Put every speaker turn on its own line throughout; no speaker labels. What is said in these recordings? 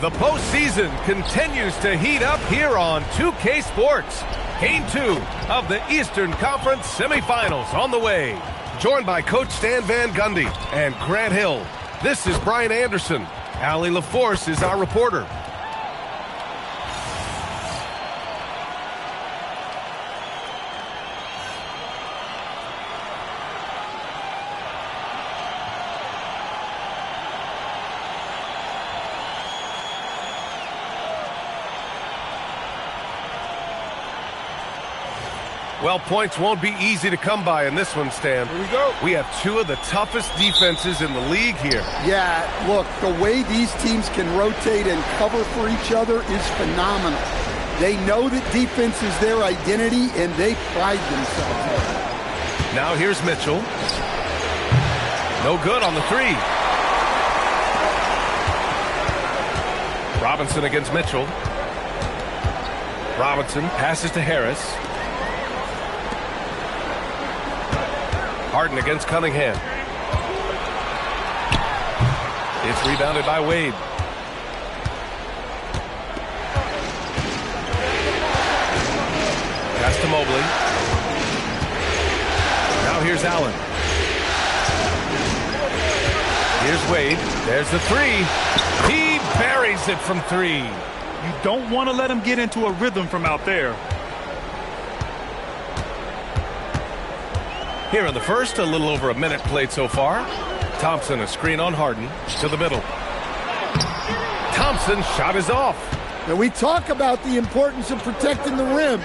The postseason continues to heat up here on 2K Sports. Game 2 of the Eastern Conference Semifinals on the way. Joined by Coach Stan Van Gundy and Grant Hill. This is Brian Anderson. Allie LaForce is our reporter. Well, points won't be easy to come by in this one, Stan.
Here we go.
We have two of the toughest defenses in the league here.
Yeah, look, the way these teams can rotate and cover for each other is phenomenal. They know that defense is their identity, and they pride themselves on it.
Now here's Mitchell. No good on the three. Robinson against Mitchell. Robinson passes to Harris. Harden against Cunningham. It's rebounded by Wade. Pass to Mobley. Now here's Allen. Here's Wade. There's the three. He buries it from three.
You don't want to let him get into a rhythm from out there.
Here in the first, a little over a minute played so far. Thompson, a screen on Harden, to the middle. Thompson's shot is off.
Now we talk about the importance of protecting the rim.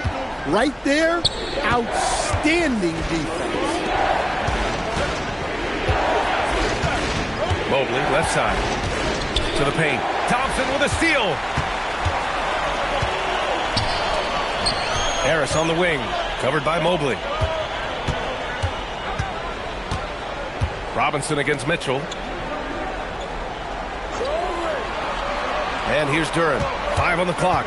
Right there, outstanding defense.
Mobley, left side, to the paint. Thompson with a steal. Harris on the wing, covered by Mobley. Robinson against Mitchell. And here's Duran. 5 on the clock.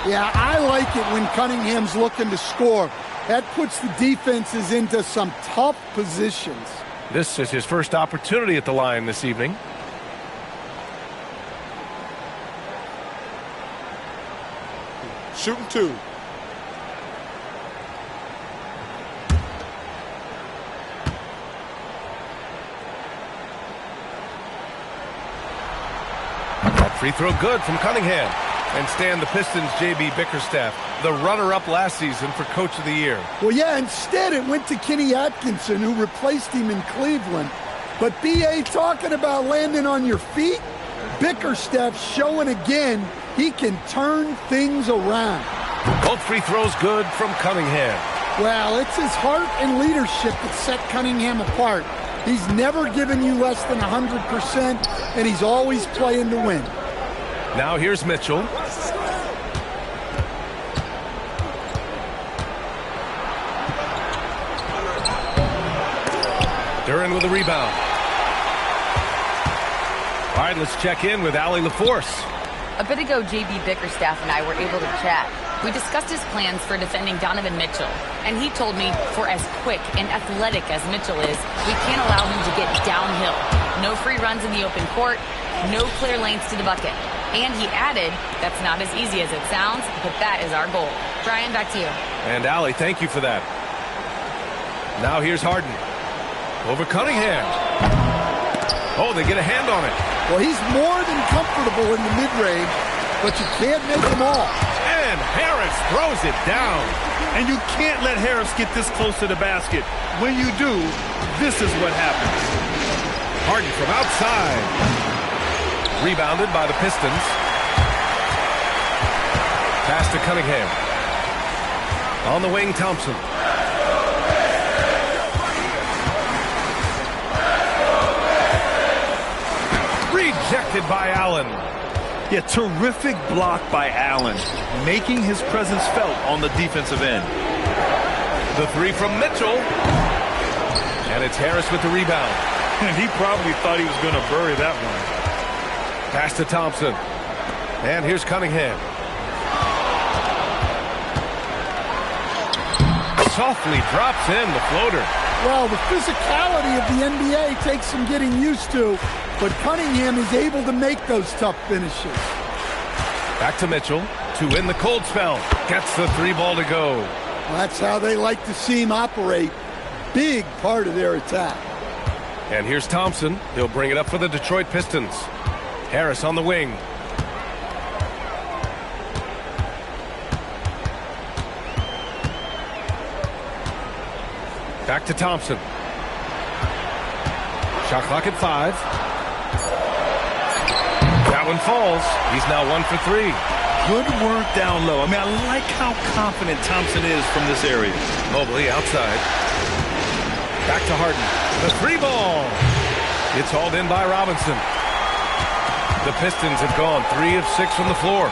Yeah, I like it when Cunningham's looking to score. That puts the defenses into some tough positions.
This is his first opportunity at the line this evening.
Shooting two.
Free throw good from Cunningham. And Stan, the Pistons' J.B. Bickerstaff, the runner-up last season for Coach of the Year.
Well, yeah, instead it went to Kenny Atkinson, who replaced him in Cleveland. But B.A. talking about landing on your feet, Bickerstaff showing again he can turn things around.
Both free throws good from Cunningham.
Well, it's his heart and leadership that set Cunningham apart. He's never given you less than 100%, and he's always playing to win.
Now here's Mitchell. Duran with a rebound. All right, let's check in with Allie LaForce.
A bit ago, J.B. Bickerstaff and I were able to chat. We discussed his plans for defending Donovan Mitchell, and he told me for as quick and athletic as Mitchell is, we can't allow him to get downhill. No free runs in the open court, no clear lanes to the bucket. And he added, that's not as easy as it sounds, but that is our goal. Brian, back to you.
And Allie, thank you for that. Now here's Harden. Over Cunningham. Oh, they get a hand on it.
Well, he's more than comfortable in the mid-range, but you can't make them all.
And Harris throws it down.
And you can't let Harris get this close to the basket. When you do, this is what happens.
Harden from outside. Rebounded by the Pistons. Pass to Cunningham. On the wing, Thompson. Rejected by Allen.
Yeah, terrific block by Allen, making his presence felt on the defensive end.
The three from Mitchell. And it's Harris with the rebound.
And he probably thought he was going to bury that one.
Pass to Thompson. And here's Cunningham. Softly drops in the floater.
Well, the physicality of the NBA takes some getting used to, but Cunningham is able to make those tough finishes.
Back to Mitchell to win the cold spell. Gets the 3 ball to go.
That's how they like to see him operate. Big part of their attack.
And here's Thompson. He'll bring it up for the Detroit Pistons. Harris on the wing. Back to Thompson. Shot clock at 5. That one falls. He's now 1 for 3.
Good work down low. I mean, I like how confident Thompson is from this area.
Mobley outside. Back to Harden. The 3 ball. It's hauled in by Robinson. The Pistons have gone 3 of 6 from the floor.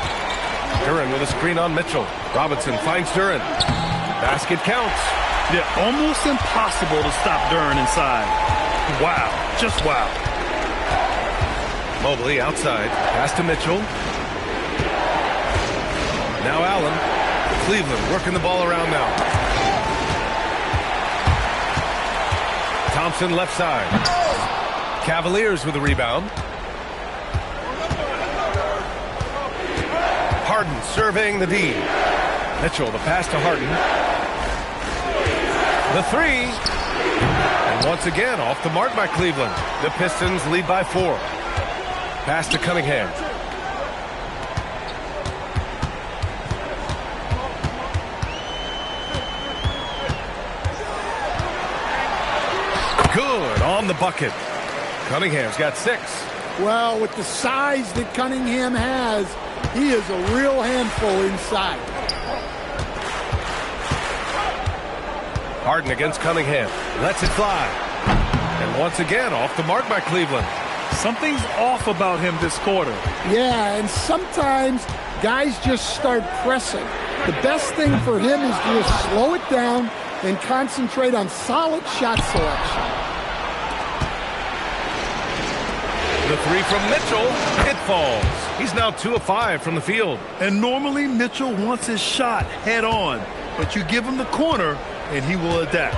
Duren with a screen on Mitchell. Robinson finds Duren. Basket counts.
Yeah, almost impossible to stop Duren inside. Wow, just wow.
Mobley outside. Pass to Mitchell. Now Allen. Cleveland working the ball around now. Thompson left side. Cavaliers with the rebound. Harden surveying the D. Mitchell, the pass to Harden. The 3. And once again, off the mark by Cleveland. The Pistons lead by 4. Pass to Cunningham. Good on the bucket. Cunningham's got 6.
Well, with the size that Cunningham has, he is a real handful inside.
Harden against Cunningham. Lets it fly. And once again, off the mark by Cleveland.
Something's off about him this quarter.
Yeah, and sometimes guys just start pressing. The best thing for him is to just slow it down and concentrate on solid shot selection.
The 3 from Mitchell. It falls. He's now 2 of 5 from the field.
And normally Mitchell wants his shot head on, but you give him the corner and he will adapt.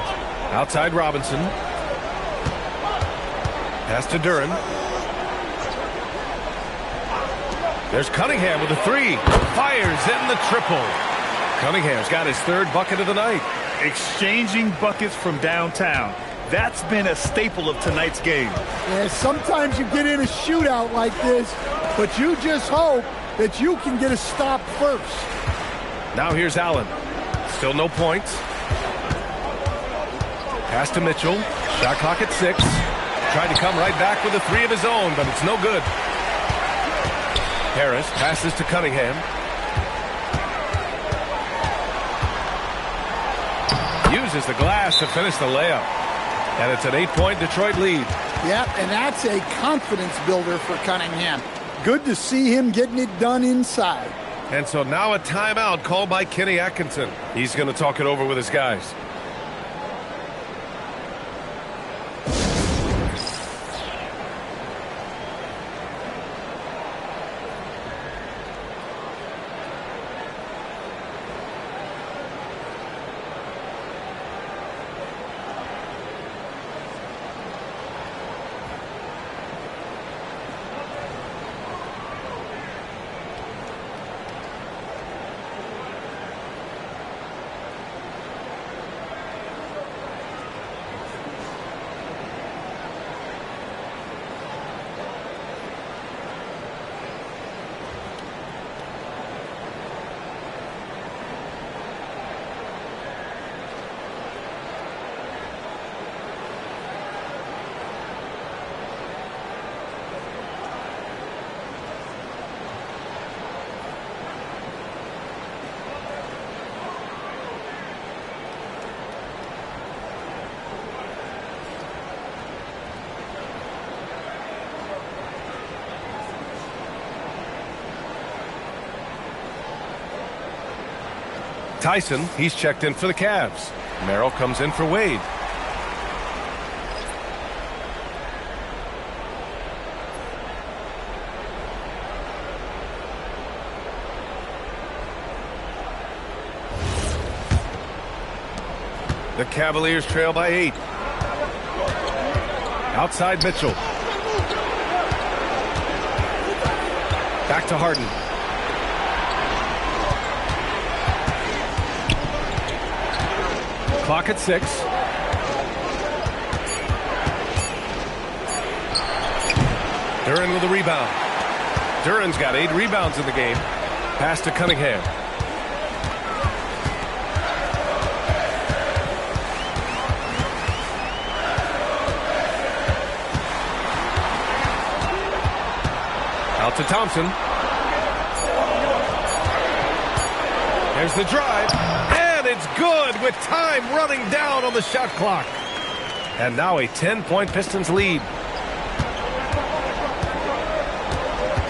Outside Robinson. Pass to Duren. There's Cunningham with a 3. Fires in the triple. Cunningham's got his 3rd bucket of the night.
Exchanging buckets from downtown. That's been a staple of tonight's game.
Yeah, sometimes you get in a shootout like this, but you just hope that you can get a stop first.
Now here's Allen. Still no points. Pass to Mitchell. Shot clock at 6. Tried to come right back with a 3 of his own, but it's no good. Harris passes to Cunningham. Uses the glass to finish the layup. And it's an 8-point Detroit lead.
Yep, and that's a confidence builder for Cunningham. Good to see him getting it done inside.
And so now a timeout called by Kenny Atkinson. He's going to talk it over with his guys. Tyson, he's checked in for the Cavs. Merrill comes in for Wade. The Cavaliers trail by 8. Outside Mitchell. Back to Harden. Clock at 6. Duren with a rebound. Duren's got 8 rebounds in the game. Pass to Cunningham. Out to Thompson. There's the drive. And it's good with time running down on the shot clock. And now a 10-point Pistons lead.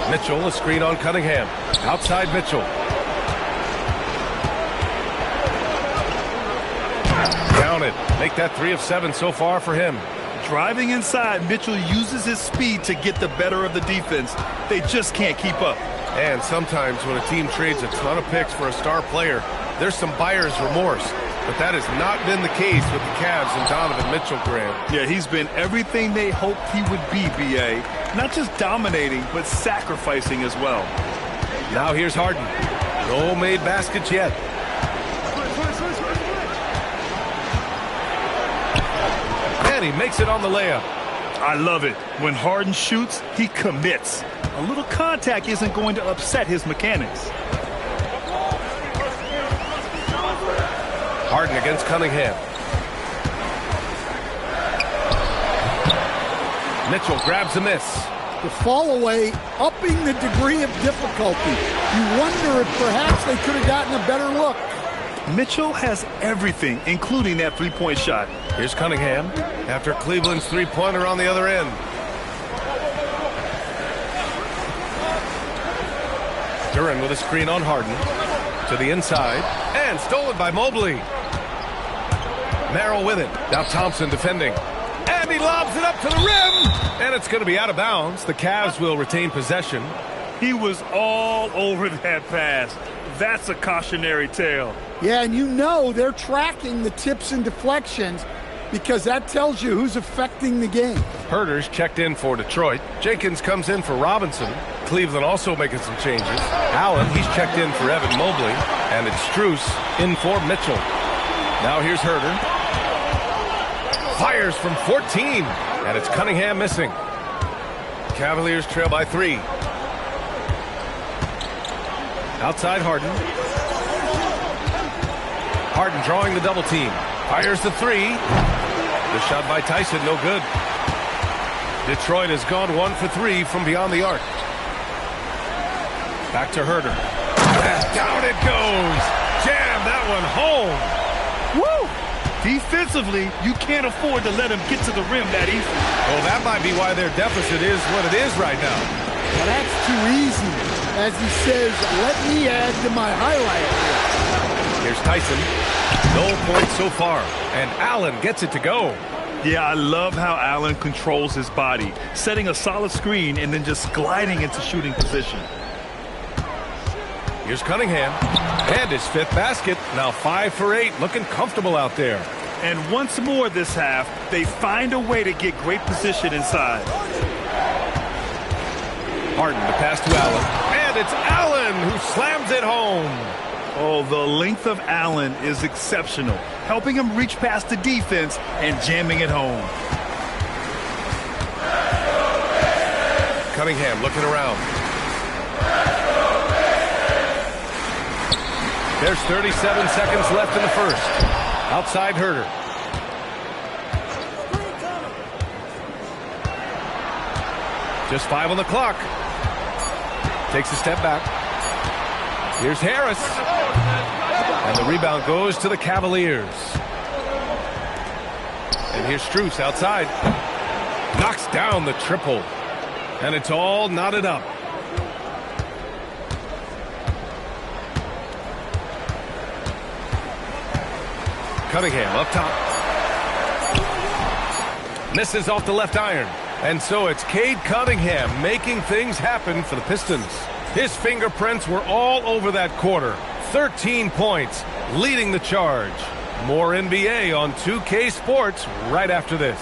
Mitchell, a screen on Cunningham. Outside Mitchell. Count it. Make that 3 of 7 so far for him.
Driving inside, Mitchell uses his speed to get the better of the defense. They just can't keep up.
And sometimes when a team trades a ton of picks for a star player, there's some buyer's remorse. But that has not been the case with the Cavs and Donovan Mitchell, Graham.
Yeah, he's been everything they hoped he would be, B.A. Not just dominating, but sacrificing as well.
Now here's Harden. No made baskets yet. And he makes it on the layup.
I love it. When Harden shoots, he commits. A little contact isn't going to upset his mechanics.
Harden against Cunningham. Mitchell grabs a miss.
The fall away, upping the degree of difficulty. You wonder if perhaps they could have gotten a better look.
Mitchell has everything, including that three-point shot.
Here's Cunningham after Cleveland's three-pointer on the other end. Duren with a screen on Harden. To the inside. And stolen by Mobley. Merrill with it. Now Thompson defending. And he lobs it up to the rim. And it's going to be out of bounds. The Cavs will retain possession.
He was all over that pass. That's a cautionary tale.
Yeah, and you know they're tracking the tips and deflections because that tells you who's affecting the game.
Herter's checked in for Detroit. Jenkins comes in for Robinson. Cleveland also making some changes. Allen, he's checked in for Evan Mobley. And it's Strus in for Mitchell. Now here's Herter. Fires from 14. And it's Cunningham missing. Cavaliers trail by 3. Outside Harden. Harden drawing the double team. Fires the 3. The shot by Tyson, no good. Detroit has gone 1 for 3 from beyond the arc. Back to Herter. And down it goes. Jam that one home.
Woo! Defensively, you can't afford to let him get to the rim that easily.
Well, that might be why their deficit is what it is right now.
Well, that's too easy. As he says, let me add to my highlight reel.
Here's Tyson. No points so far. And Allen gets it to go.
Yeah, I love how Allen controls his body, setting a solid screen and then just gliding into shooting position.
Here's Cunningham. And his 5th basket. Now 5 for 8. Looking comfortable out there.
And once more this half, they find a way to get great position inside.
Harden, the pass to Allen. And it's Allen who slams it home.
Oh, the length of Allen is exceptional, helping him reach past the defense and jamming it home.
Cunningham looking around. There's 37 seconds left in the first. Outside Herter. Just 5 on the clock. Takes a step back. Here's Harris. And the rebound goes to the Cavaliers. And here's Strus outside. Knocks down the triple. And it's all knotted up. Cunningham up top. Misses off the left iron. And so it's Cade Cunningham making things happen for the Pistons. His fingerprints were all over that quarter. 13 points, leading the charge. More NBA on 2K Sports right after this.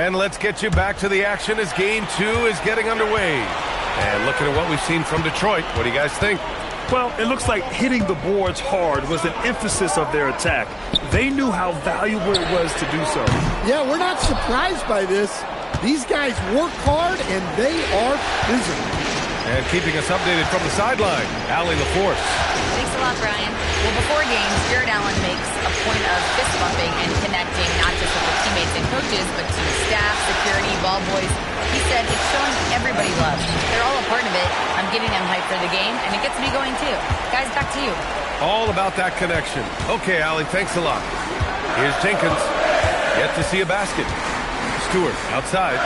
And let's get you back to the action as Game 2 is getting underway. And looking at what we've seen from Detroit, what do you guys think?
Well, it looks like hitting the boards hard was an emphasis of their attack. They knew how valuable it was to do so.
Yeah, we're not surprised by this. These guys work hard, and they are physical.
And keeping us updated from the sideline, Allie LaForce.
Thanks a lot, Brian. Well, before games, Jared Allen makes a point of fist bumping and connecting not just with the teammates and coaches, but to staff, security, ball boys. He said it's showing everybody love. They're all a part of it. I'm getting them hyped for the game, and it gets me going too. Guys, back to you.
All about that connection. Okay, Allie, thanks a lot. Here's Jenkins. Yet to see a basket. Stewart outside.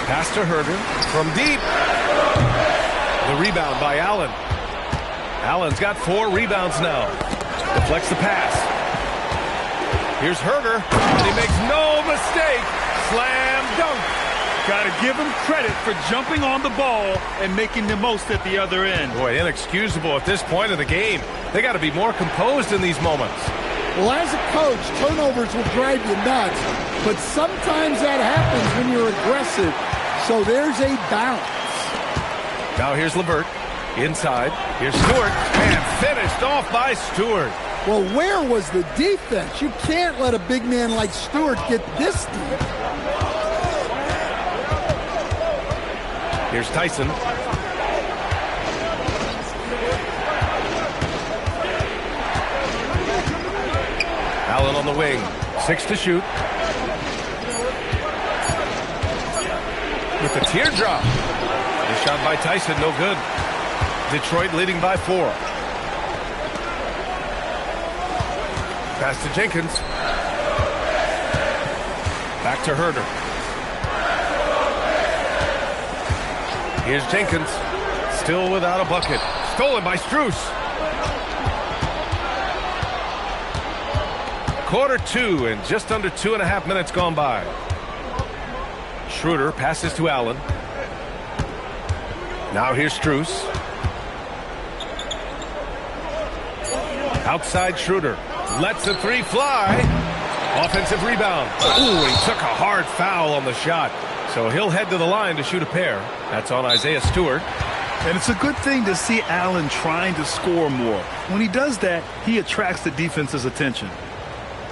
Pass to Herder from deep. The rebound by Allen. Allen's got 4 rebounds now. Deflects the pass. Here's Herder, and he makes no mistake. Slam dunk.
Got to give him credit for jumping on the ball and making the most at the other end.
Boy, inexcusable at this point of the game. They got to be more composed in these moments.
Well, as a coach, turnovers will drive you nuts, but sometimes that happens when you're aggressive. So there's a balance.
Now here's LeVert. Inside. Here's Stewart. And finished off by Stewart.
Well, where was the defense? You can't let a big man like Stewart get this deep.
Here's Tyson. Allen on the wing. 6 to shoot. With the teardrop. The shot by Tyson, no good. Detroit leading by 4. Pass to Jenkins. Back to Herder. Here's Jenkins. Still without a bucket. Stolen by Strus. Quarter 2 and just under 2.5 minutes gone by. Schroeder passes to Allen. Now here's Strus. Outside Schroeder. Lets the 3 fly. Offensive rebound. Ooh, he took a hard foul on the shot. So he'll head to the line to shoot a pair. That's on Isaiah Stewart.
And it's a good thing to see Allen trying to score more. When he does that, he attracts the defense's attention.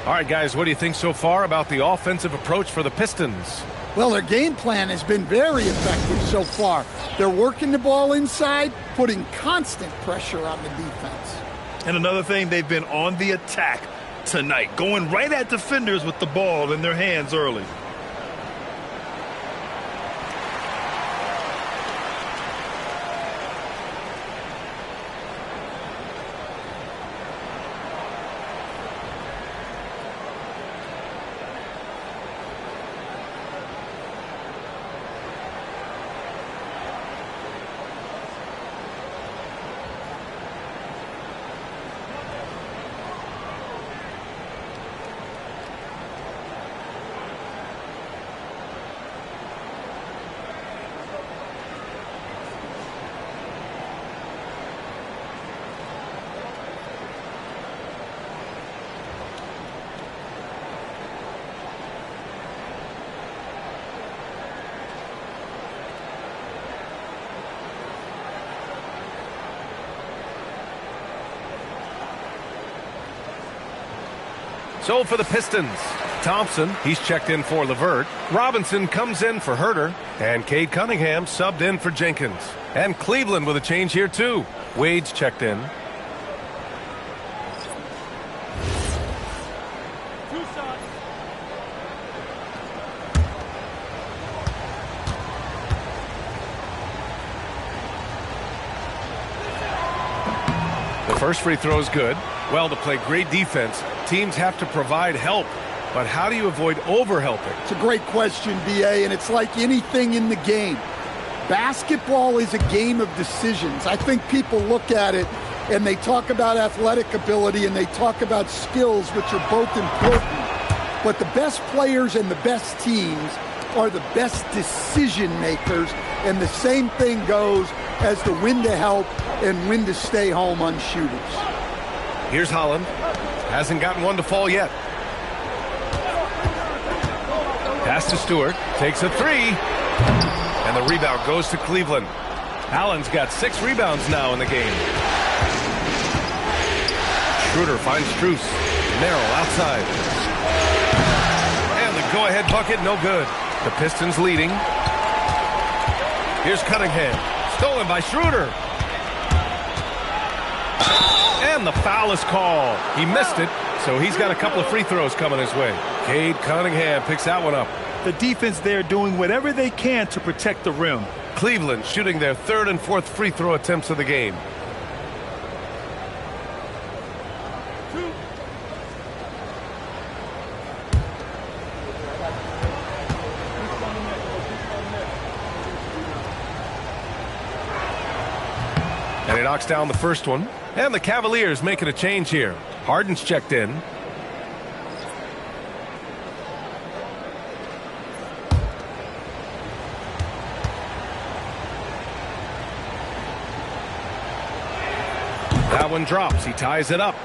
All right, guys, what do you think so far about the offensive approach for the Pistons?
Well, their game plan has been very effective so far. They're working the ball inside, putting constant pressure on the defense.
And another thing, they've been on the attack tonight, going right at defenders with the ball in their hands early.
So for the Pistons, Thompson, he's checked in for LeVert. Robinson comes in for Herder. And Cade Cunningham subbed in for Jenkins. And Cleveland with a change here too. Wade's checked in. The first free throw is good. Well, to play great defense, teams have to provide help. But how do you avoid over-helping?
It's a great question, B.A., and it's like anything in the game. Basketball is a game of decisions. I think people look at it and they talk about athletic ability and they talk about skills, which are both important. But the best players and the best teams are the best decision makers, and the same thing goes as to when to help and when to stay home on shooters.
Here's Holland. Hasn't gotten one to fall yet. Pass to Stewart. Takes a three. And the rebound goes to Cleveland. Allen's got 6 rebounds now in the game. Schroeder finds Strus. Merrill outside. And the go-ahead bucket, no good. The Pistons leading. Here's Cunningham. Stolen by Schroeder. And the foul is called. He missed it, so he's got a couple of free throws coming his way. Cade Cunningham picks that one up.
The defense there doing whatever they can to protect the rim.
Cleveland shooting their 3rd and 4th free throw attempts of the game. And he knocks down the first one. And the Cavaliers making a change here. Harden's checked in. That one drops. He ties it up.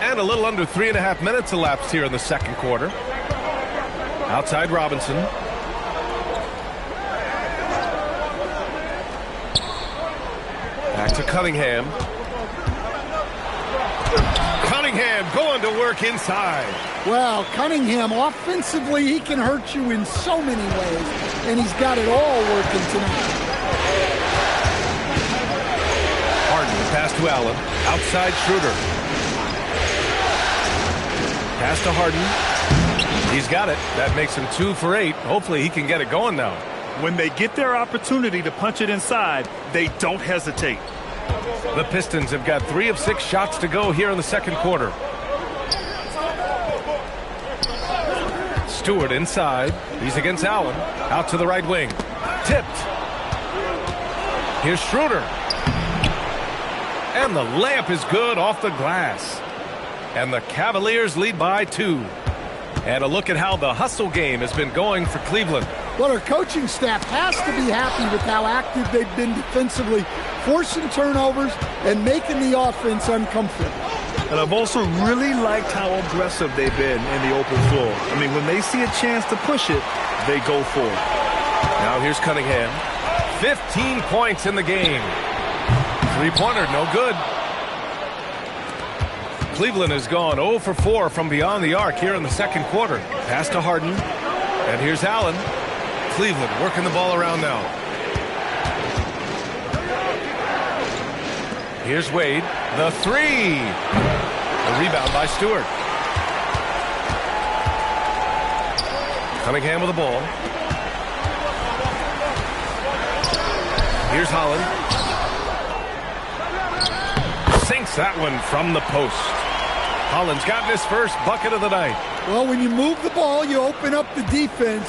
And a little under 3.5 minutes elapsed here in the second quarter. Outside Robinson. Back to Cunningham. Cunningham going to work inside.
Well, Cunningham, offensively, he can hurt you in so many ways, and he's got it all working tonight.
Harden, pass to Allen. Outside Schroeder. Pass to Harden. He's got it. That makes him 2 for 8. Hopefully he can get it going now.
When they get their opportunity to punch it inside, they don't hesitate.
The Pistons have got 3 of 6 shots to go here in the second quarter. Stewart inside. He's against Allen. Out to the right wing. Tipped. Here's Schroeder. And the layup is good off the glass. And the Cavaliers lead by 2. And a look at how the hustle game has been going for Cleveland.
Well, our coaching staff has to be happy with how active they've been defensively, forcing turnovers and making the offense uncomfortable.
And I've also really liked how aggressive they've been in the open floor. I mean, when they see a chance to push it, they go for it.
Now here's Cunningham. 15 points in the game. Three-pointer, no good. Cleveland has gone 0 for 4 from beyond the arc here in the second quarter. Pass to Harden. And here's Allen. Cleveland working the ball around now. Here's Wade. The three. The rebound by Stewart. Cunningham with the ball. Here's Holland. Sinks that one from the post. Holland's gotten his first bucket of the night.
Well, when you move the ball, you open up the defense.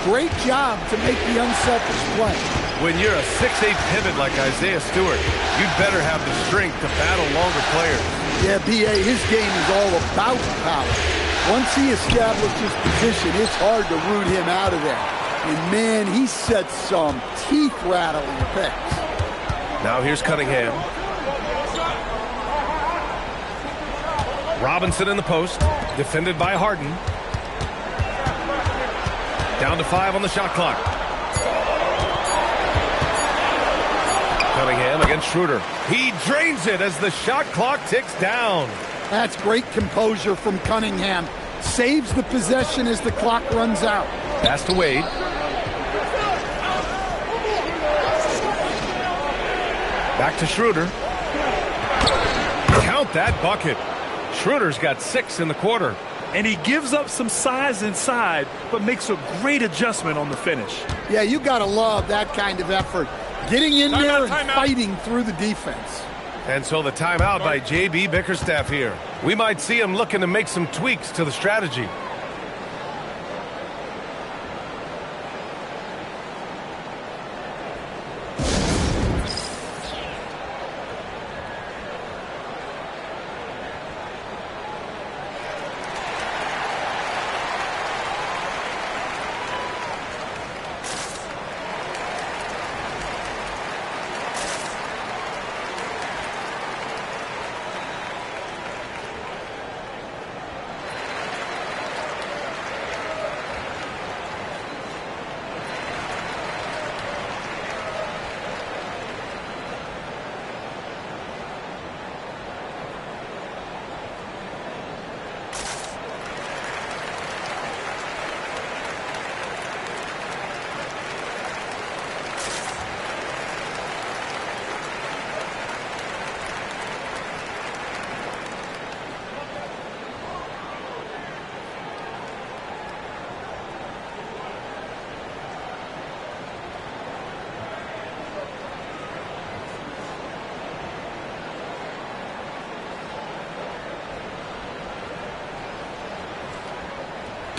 Great job to make the unselfish play.
When you're a 6'8" pivot like Isaiah Stewart, you'd better have the strength to battle longer players.
Yeah, B.A., his game is all about power. Once he establishes position, it's hard to root him out of there. And, man, he sets some teeth-rattling picks.
Now here's Cunningham. Robinson in the post, defended by Harden. Down to 5 on the shot clock. Cunningham against Schroeder. He drains it as the shot clock ticks down.
That's great composure from Cunningham. Saves the possession as the clock runs out.
Pass to Wade. Back to Schroeder. Count that bucket. Schroeder's got 6 in the quarter.
And he gives up some size inside, but makes a great adjustment on the finish.
Yeah, you got to love that kind of effort. Getting in there and fighting through the defense.
And so the timeout by J.B. Bickerstaff here. We might see him looking to make some tweaks to the strategy.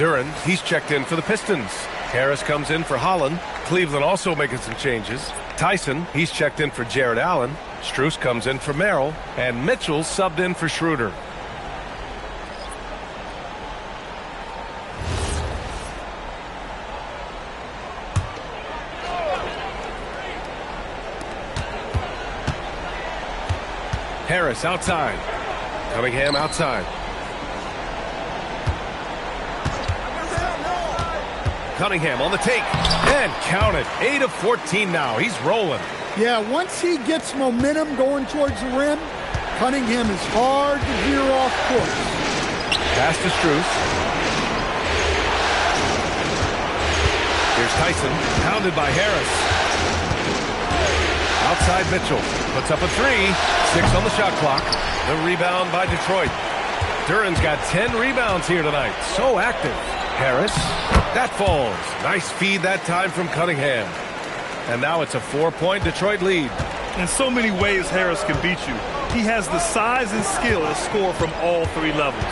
Duren, he's checked in for the Pistons. Harris comes in for Holland. Cleveland also making some changes. Tyson, he's checked in for Jared Allen. Strus comes in for Merrill. And Mitchell subbed in for Schroeder. Harris outside. Cunningham outside. Cunningham on the take. And count it. 8 of 14 now. He's rolling.
Yeah, once he gets momentum going towards the rim, Cunningham is hard to veer off course.
Pass to Strus. Here's Tyson. Pounded by Harris. Outside Mitchell. Puts up a three. 6 on the shot clock. The rebound by Detroit. Duren's got 10 rebounds here tonight. So active. Harris. That falls. Nice feed that time from Cunningham. And now it's a 4-point Detroit lead.
In so many ways, Harris can beat you. He has the size and skill to score from all 3 levels.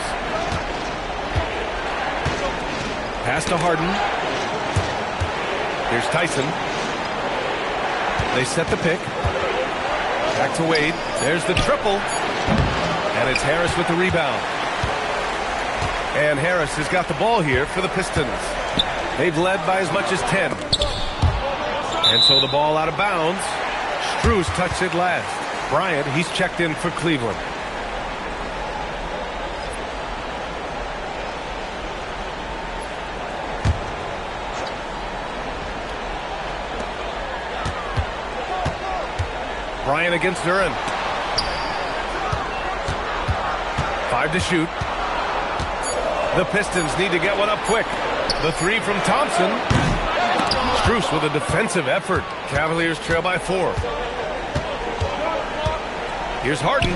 Pass to Harden. Here's Tyson. They set the pick. Back to Wade. There's the triple. And it's Harris with the rebound. And Harris has got the ball here for the Pistons. They've led by as much as 10. And so the ball out of bounds. Strus touched it last. Bryant, he's checked in for Cleveland. Bryant against Duren. 5 to shoot. The Pistons need to get one up quick. The 3 from Thompson. Strus with a defensive effort. Cavaliers trail by 4. Here's Harden.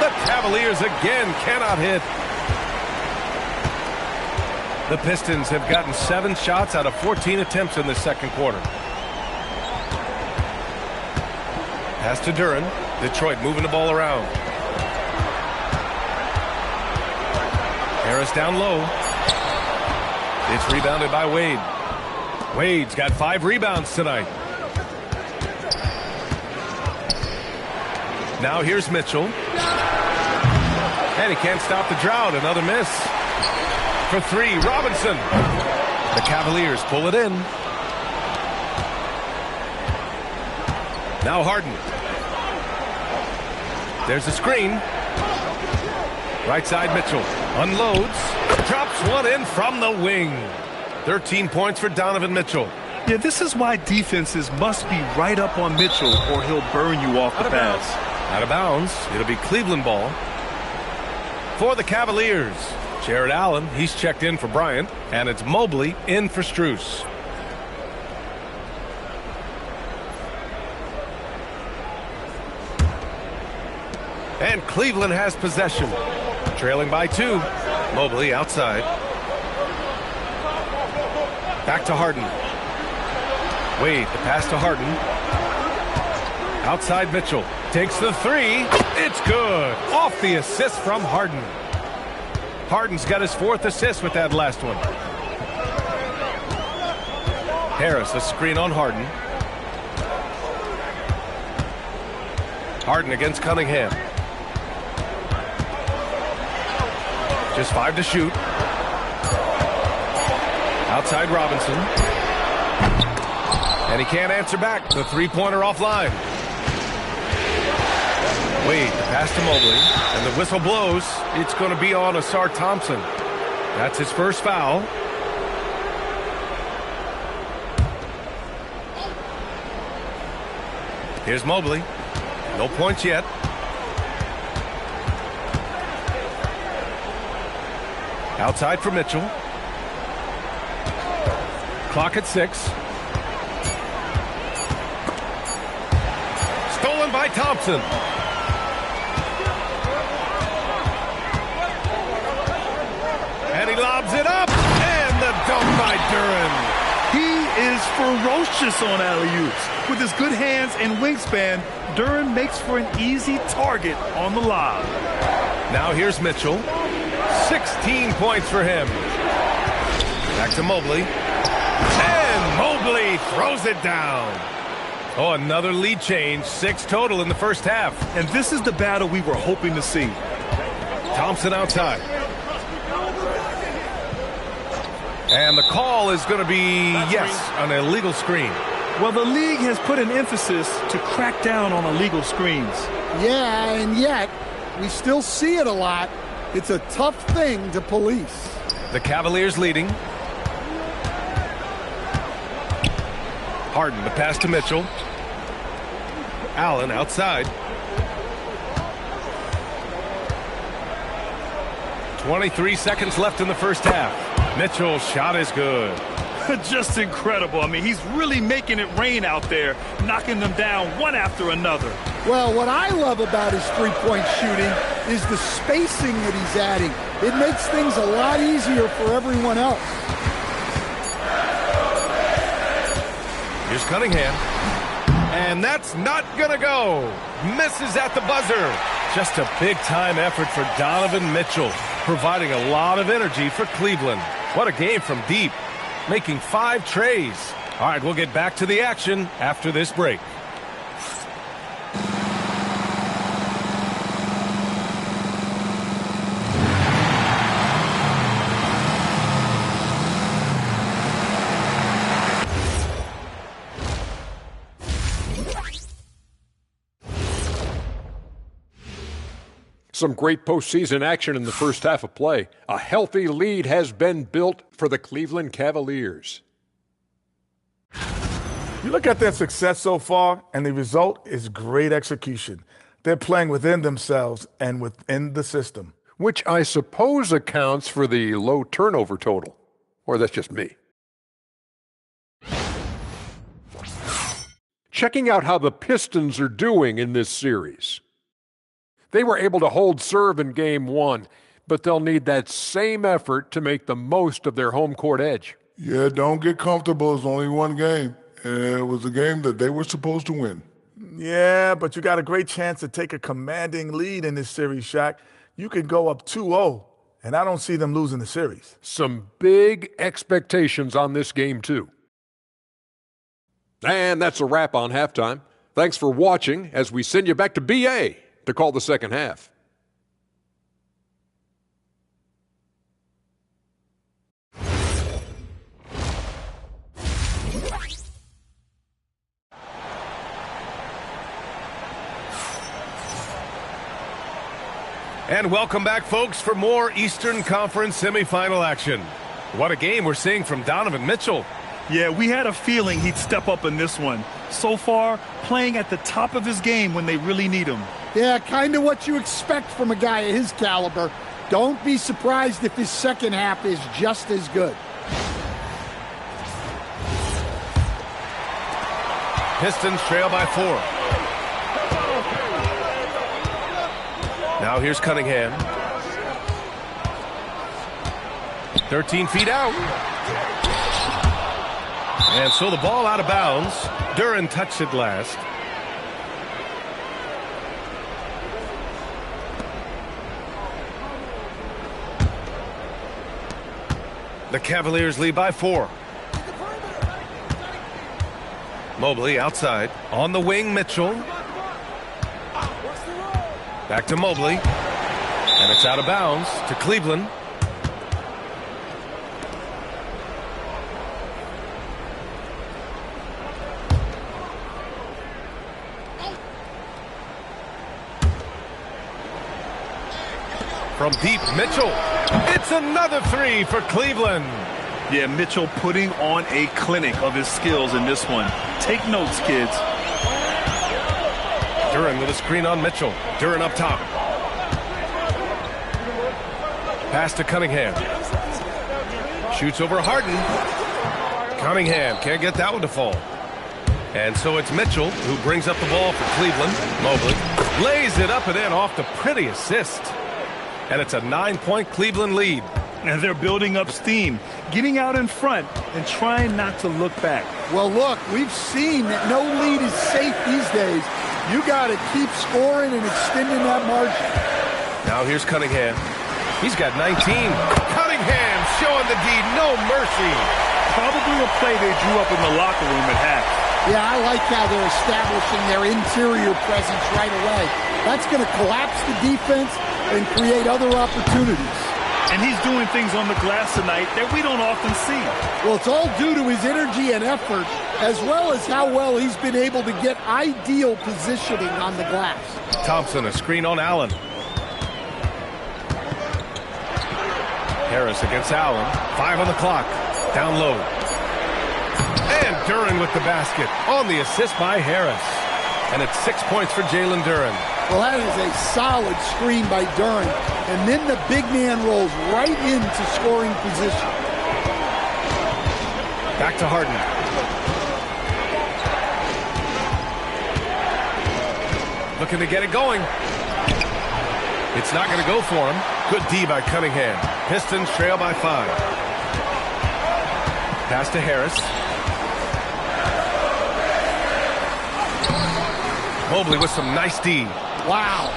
The Cavaliers again cannot hit. The Pistons have gotten 7 shots out of 14 attempts in the second quarter. Pass to Duren. Detroit moving the ball around. Harris down low. It's rebounded by Wade. Wade's got 5 rebounds tonight. Now here's Mitchell. And he can't stop the drought. Another miss. For 3, Robinson. The Cavaliers pull it in. Now Harden. There's a screen. Right side Mitchell. Unloads. Drops one in from the wing. 13 points for Donovan Mitchell.
Yeah, this is why defenses must be right up on Mitchell or he'll burn you off the pass.
Out of bounds. It'll be Cleveland ball. For the Cavaliers, Jared Allen, he's checked in for Bryant. And it's Mobley in for Strus. And Cleveland has possession. Trailing by 2. Mobley outside. Back to Harden. Wade, the pass to Harden. Outside Mitchell. Takes the 3. It's good. Off the assist from Harden. Harden's got his 4th assist with that last one. Harris, a screen on Harden. Harden against Cunningham. Just 5 to shoot. Outside Robinson. And he can't answer back. The 3-pointer offline. Wade, the pass to Mobley. And the whistle blows. It's going to be on Asar Thompson. That's his first foul. Here's Mobley. No points yet. Outside for Mitchell. Clock at 6. Stolen by Thompson. And he lobs it up. And the dunk by Duren.
He is ferocious on alley-oops. With his good hands and wingspan, Duren makes for an easy target on the lob.
Now here's Mitchell. 16 points for him. Back to Mobley. And Mobley throws it down. Oh, another lead change. 6 total in the first half.
And this is the battle we were hoping to see.
Thompson outside. And the call is going to be, yes, an illegal screen.
Well, the league has put an emphasis to crack down on illegal screens.
Yeah, and yet we still see it a lot. It's a tough thing to police.
The Cavaliers leading. Harden, the pass to Mitchell. Allen outside. 23 seconds left in the first half. Mitchell's shot is good.
Just incredible. I mean, he's really making it rain out there, knocking them down one after another.
Well, what I love about his three-point shooting is the spacing that he's adding. It makes things a lot easier for everyone else.
Here's Cunningham. And that's not gonna go. Misses at the buzzer. Just a big-time effort for Donovan Mitchell, providing a lot of energy for Cleveland. What a game from deep, making 5 trays. All right, we'll get back to the action after this break.
Some great postseason action in the first half of play. A healthy lead has been built for the Cleveland Cavaliers.
You look at their success so far, and the result is great execution. They're playing within themselves and within the system.
Which I suppose accounts for the low turnover total. Or that's just me. Checking out how the Pistons are doing in this series. They were able to hold serve in Game 1, but they'll need that same effort to make the most of their home court edge.
Yeah, don't get comfortable. It's only one game. It was a game that they were supposed to win.
Yeah, but you got a great chance to take a commanding lead in this series, Shaq. You could go up 2-0, and I don't see them losing the series.
Some big expectations on this game, too. And that's a wrap on halftime. Thanks for watching as we send you back to BA to call the second half.
And welcome back, folks, for more Eastern Conference semifinal action. What a game we're seeing from Donovan Mitchell.
Yeah, we had a feeling he'd step up in this one. So far, playing at the top of his game when they really need him.
Yeah, kind of what you expect from a guy of his caliber. Don't be surprised if his second half is just as good.
Pistons trail by 4. Now here's Cunningham. 13 feet out. And so the ball out of bounds. Duren touched it last. The Cavaliers lead by 4. Mobley outside. On the wing, Mitchell. Back to Mobley. And it's out of bounds to Cleveland. From deep, Mitchell. It's another 3 for Cleveland.
Yeah, Mitchell putting on a clinic of his skills in this one. Take notes, kids.
Duren with a screen on Mitchell. Duren up top. Pass to Cunningham. Shoots over Harden. Cunningham can't get that one to fall. And so it's Mitchell who brings up the ball for Cleveland. Mobley lays it up and in off the pretty assist. And it's a 9-point Cleveland lead.
And they're building up steam, getting out in front and trying not to look back.
Well, look, we've seen that no lead is safe these days. You got to keep scoring and extending that margin.
Now here's Cunningham. He's got 19. Cunningham showing the D no mercy.
Probably a play they drew up in the locker room at half.
Yeah, I like how they're establishing their interior presence right away. That's going to collapse the defense and create other opportunities.
And he's doing things on the glass tonight that we don't often see.
Well, it's all due to his energy and effort, as well as how well he's been able to get ideal positioning on the glass.
Thompson, a screen on Allen. Harris against Allen. 5 on the clock. Down low. And Duren with the basket on the assist by Harris. And it's 6 points for Jalen Duren.
Well, that is a solid screen by Duren. And then the big man rolls right into scoring position.
Back to Harden. Looking to get it going. It's not going to go for him. Good D by Cunningham. Pistons trail by 5. Pass to Harris. Mobley with some nice D.
Wow.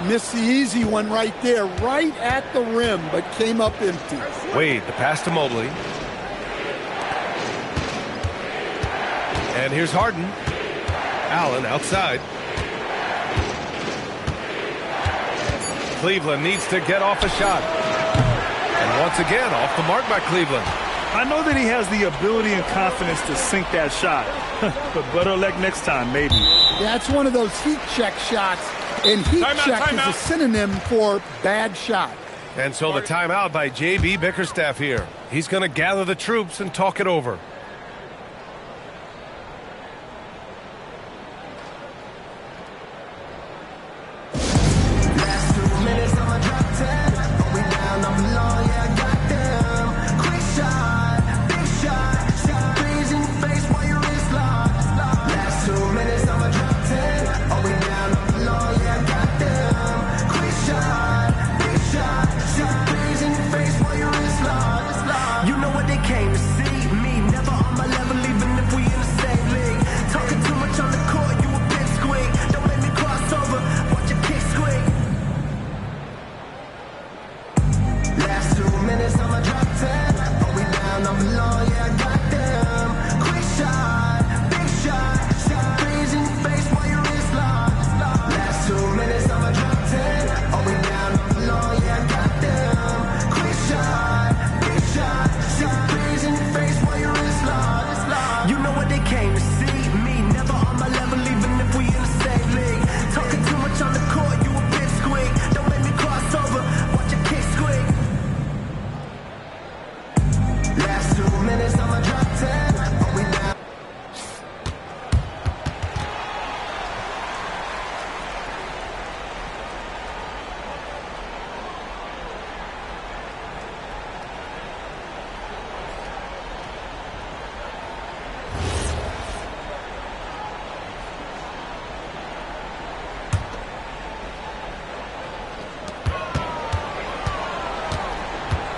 Missed the easy one right there, right at the rim, but came up empty.
Wade, the pass to Mobley. And here's Harden. Allen outside. Cleveland needs to get off a shot. And once again, off the mark by Cleveland.
I know that he has the ability and confidence to sink that shot. But better luck next time, maybe.
Yeah, it's one of those heat check shots. And heat check is a synonym for bad shot.
And so the timeout by JB Bickerstaff here. He's going to gather the troops and talk it over.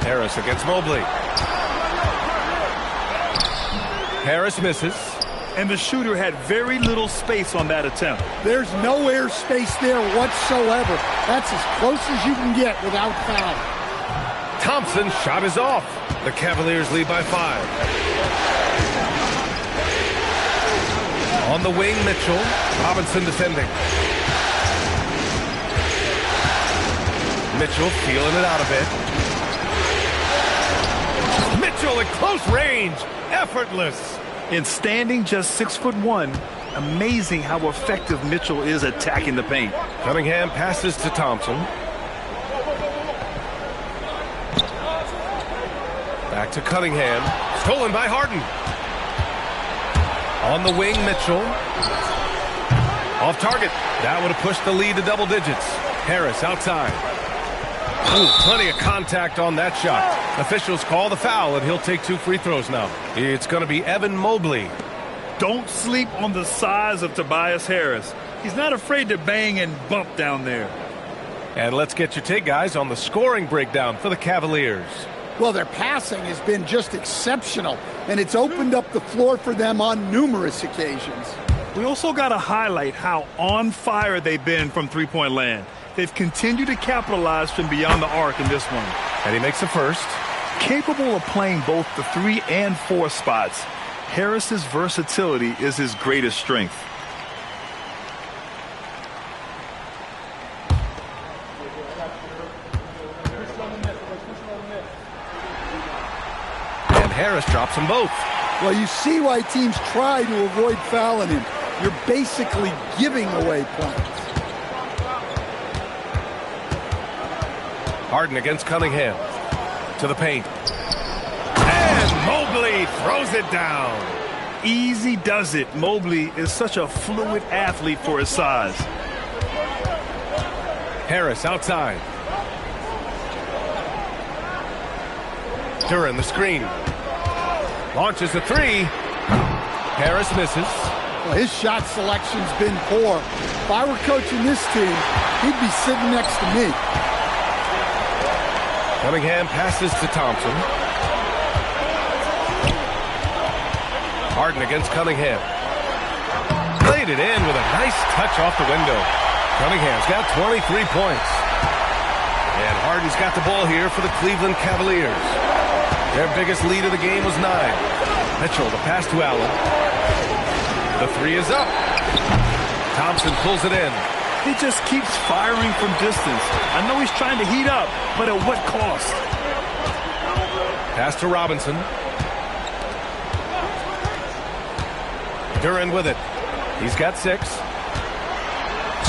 Harris against Mobley. Harris misses.
And the shooter had very little space on that attempt.
There's no air space there whatsoever. That's as close as you can get without foul.
Thompson's shot is off. The Cavaliers lead by 5. On the wing, Mitchell. Robinson defending. Mitchell feeling it out a bit. Mitchell at close range. Effortless.
In standing just 6'1", amazing how effective Mitchell is attacking the paint.
Cunningham passes to Thompson. Back to Cunningham. Stolen by Harden. On the wing, Mitchell. Off target. That would have pushed the lead to double digits. Harris outside. Ooh, plenty of contact on that shot. Officials call the foul, and he'll take 2 free throws now. It's going to be Evan Mobley.
Don't sleep on the size of Tobias Harris. He's not afraid to bang and bump down there.
And let's get your take, guys, on the scoring breakdown for the Cavaliers.
Well, their passing has been just exceptional, and it's opened up the floor for them on numerous occasions.
We also got to highlight how on fire they've been from three-point land. They've continued to capitalize from beyond the arc in this one.
And he makes the first.
Capable of playing both the 3 and 4 spots, Harris's versatility is his greatest strength.
And Harris drops them both.
Well, you see why teams try to avoid fouling him. You're basically giving away points.
Harden against Cunningham. To the paint. And Mobley throws it down.
Easy does it. Mobley is such a fluid athlete for his size.
Harris outside. Duran the screen. Launches a 3. Harris misses.
Well, his shot selection's been poor. If I were coaching this team, he'd be sitting next to me.
Cunningham passes to Thompson. Harden against Cunningham. Played it in with a nice touch off the window. Cunningham's got 23 points. And Harden's got the ball here for the Cleveland Cavaliers. Their biggest lead of the game was 9. Mitchell, the pass to Allen. The 3 is up. Thompson pulls it in.
He just keeps firing from distance. I know he's trying to heat up, but at what cost?
Pass to Robinson. Duran with it. He's got 6.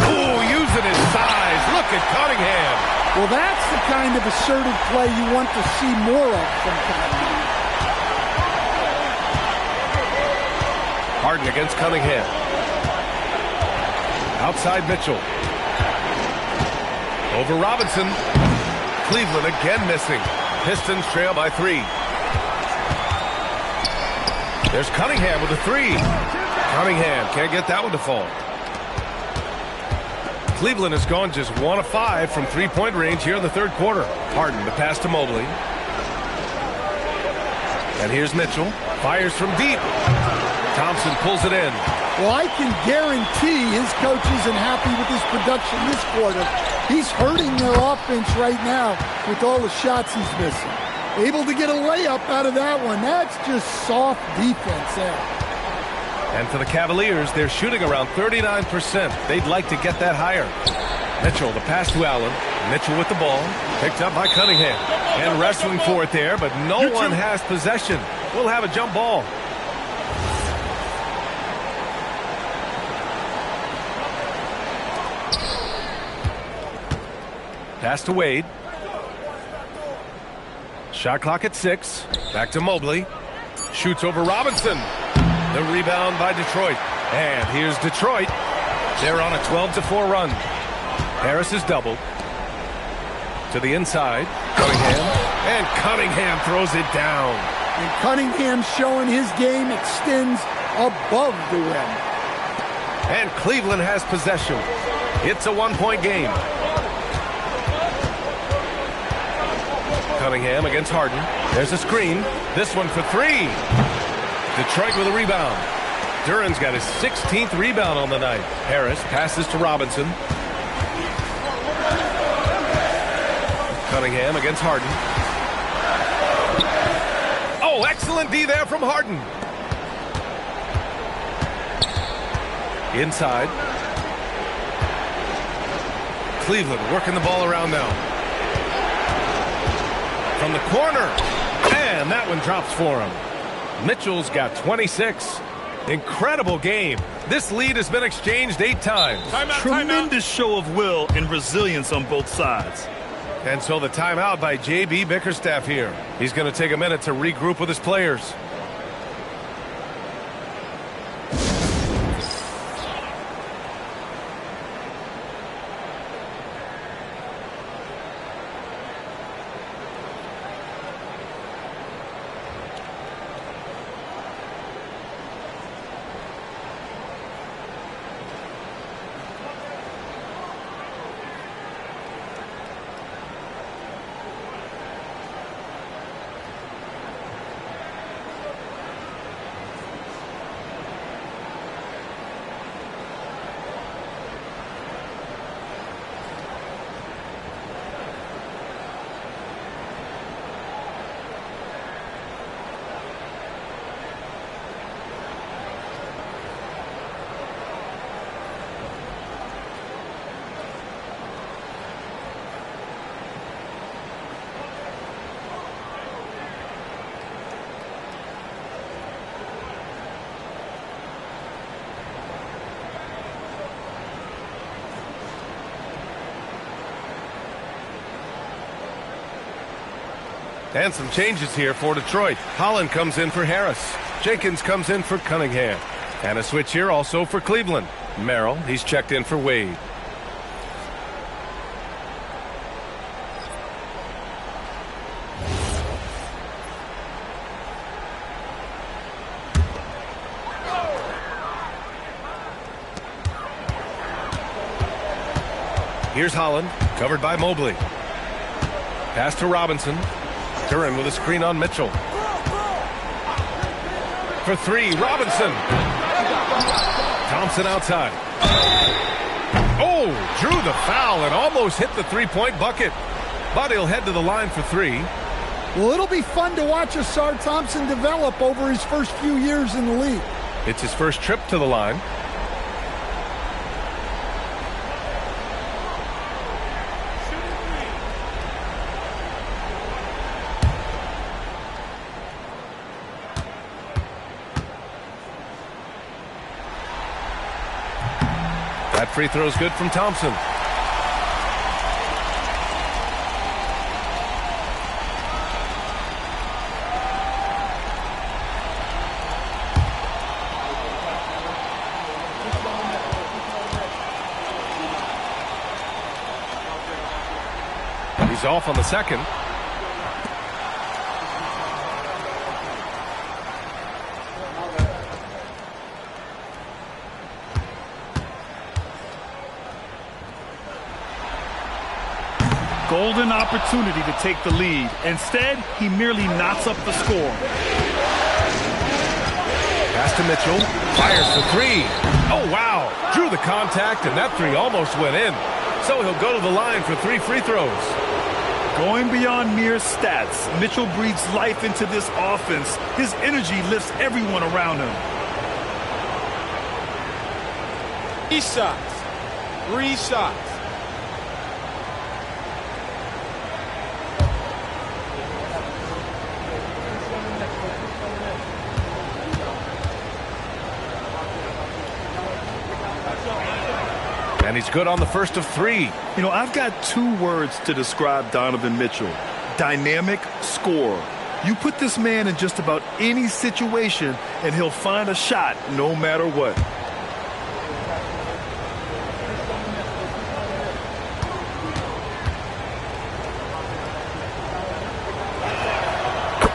Ooh, using his size. Look at Cunningham.
Well, that's the kind of assertive play you want to see more of from Cunningham.
Harden against Cunningham. Outside Mitchell. Over Robinson. Cleveland again missing. Pistons trail by 3. There's Cunningham with a 3. Cunningham can't get that one to fall. Cleveland has gone just 1 of 5 from 3-point range here in the third quarter. Harden the pass to Mobley. And here's Mitchell. Fires from deep. Thompson pulls it in.
Well, I can guarantee his coach isn't happy with his production this quarter. He's hurting their offense right now with all the shots he's missing. Able to get a layup out of that one. That's just soft defense there.
And for the Cavaliers, they're shooting around 39%. They'd like to get that higher. Mitchell, the pass to Allen. Mitchell with the ball. Picked up by Cunningham. And wrestling for it there, but no one has possession. We'll have a jump ball. Pass to Wade. Shot clock at 6. Back to Mobley. Shoots over Robinson. The rebound by Detroit. And here's Detroit. They're on a 12-4 run. Harris is doubled. To the inside. Cunningham. And Cunningham throws it down.
And Cunningham showing his game extends above the rim.
And Cleveland has possession. It's a 1-point game. Cunningham against Harden. There's a screen. This one for 3. Detroit with a rebound. Duran's got his 16th rebound on the night. Harris passes to Robinson. Cunningham against Harden. Oh, excellent D there from Harden. Inside. Cleveland working the ball around now. From the corner. And that one drops for him. Mitchell's got 26. Incredible game. This lead has been exchanged 8 times.
Tremendous show of will and resilience on both sides.
And so the timeout by J.B. Bickerstaff here. He's going to take a minute to regroup with his players. And some changes here for Detroit. Holland comes in for Harris. Jenkins comes in for Cunningham. And a switch here also for Cleveland. Merrill, he's checked in for Wade. Here's Holland, covered by Mobley. Pass to Robinson. Duran with a screen on Mitchell. For three, Robinson. Thompson outside. Oh, drew the foul and almost hit the three-point bucket. But he'll head to the line for three.
Well, it'll be fun to watch Asar Thompson develop over his first few years in the league.
It's his first trip to the line. That free throw's good from Thompson. He's off on the second.
Golden opportunity to take the lead. Instead, he merely knots up the score.
Pass to Mitchell. Fires for three. Oh, wow. Drew the contact, and that three almost went in. So he'll go to the line for 3 free throws.
Going beyond mere stats, Mitchell breathes life into this offense. His energy lifts everyone around him.
3 shots. 3 shots.
And he's good on the first of 3.
You know, I've got 2 words to describe Donovan Mitchell. Dynamic scorer. You put this man in just about any situation, and he'll find a shot no matter what.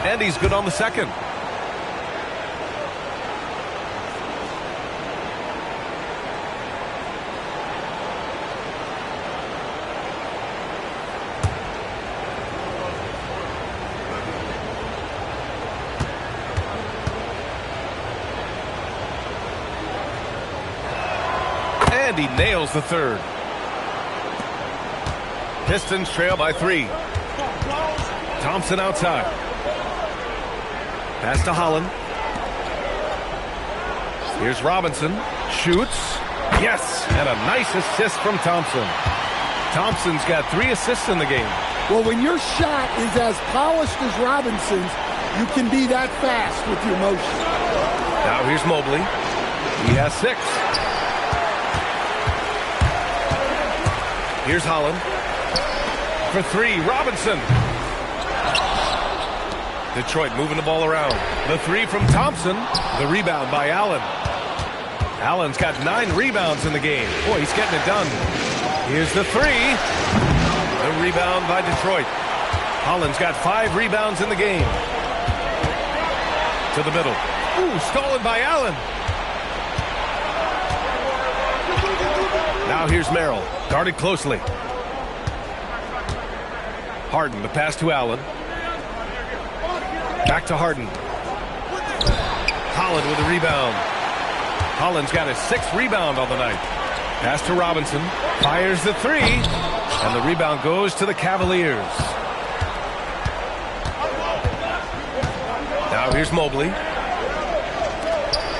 And he's good on the second. And he nails the third. Pistons trail by 3. Thompson outside. Pass to Holland. Here's Robinson. Shoots. Yes, and a nice assist from Thompson. Thompson's got 3 assists in the game.
Well, when your shot is as polished as Robinson's, you can be that fast with your motion.
Now here's Mobley. He has 6. Here's Holland. For 3, Robinson. Detroit moving the ball around. The 3 from Thompson. The rebound by Allen. Allen's got 9 rebounds in the game. Boy, he's getting it done. Here's the 3. The rebound by Detroit. Holland's got 5 rebounds in the game. To the middle. Ooh, stolen by Allen. Now here's Merrill. Guarded closely. Harden, the pass to Allen. Back to Harden. Holland with a rebound. Holland's got his 6th rebound on the night. Pass to Robinson. Fires the 3. And the rebound goes to the Cavaliers. Now here's Mobley.